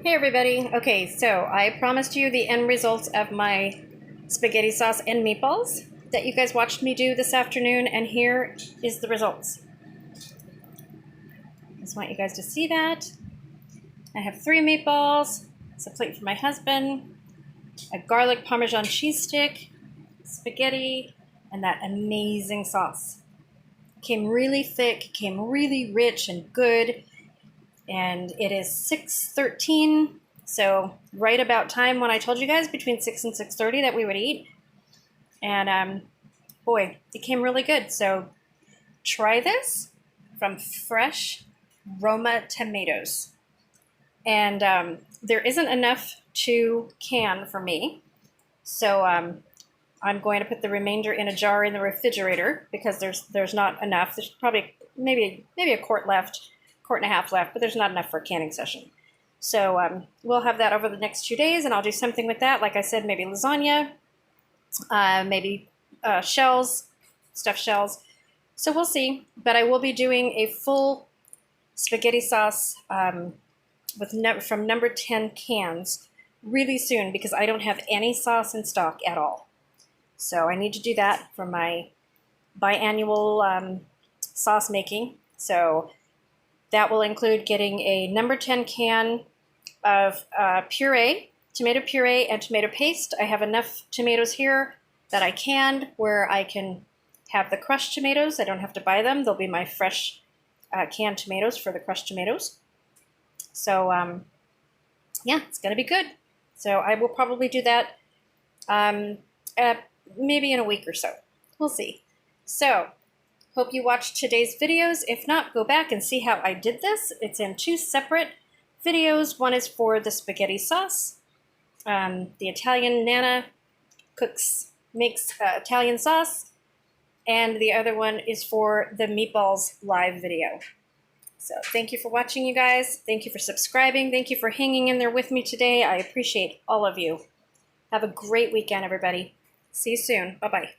Hey everybody. Okay, so I promised you the end results of my spaghetti sauce and meatballs that you guys watched me do this afternoon, and here is the results. I just want you guys to see that. I have 3 meatballs, it's a plate for my husband, a garlic Parmesan cheese stick, spaghetti, and that amazing sauce. Came really thick, came really rich and good, and it is 6:13, so right about time when I told you guys between 6 and 6:30 that we would eat. And boy, it came really good. So try this from fresh Roma tomatoes. And there isn't enough to can for me, so I'm going to put the remainder in a jar in the refrigerator because there's not enough. There's probably maybe a quart left, quart and a half left, but there's not enough for a canning session. So we'll have that over the next 2 days, and I'll do something with that. Like I said, maybe lasagna, maybe shells, stuffed shells. So we'll see. But I will be doing a full spaghetti sauce from number 10 cans really soon because I don't have any sauce in stock at all. So I need to do that for my biannual sauce making. So that will include getting a number 10 can of puree, tomato puree and tomato paste. I have enough tomatoes here that I canned where I can have the crushed tomatoes. I don't have to buy them. They'll be my fresh canned tomatoes for the crushed tomatoes. So yeah, it's going to be good. So I will probably do that maybe in a week or so. We'll see. So hope you watched today's videos. If not, go back and see how I did this. It's in 2 separate videos. One is for the spaghetti sauce. The Italian Nana makes Italian sauce. And the other one is for the meatballs live video. So thank you for watching, you guys. Thank you for subscribing. Thank you for hanging in there with me today. I appreciate all of you. Have a great weekend, everybody. See you soon. Bye-bye.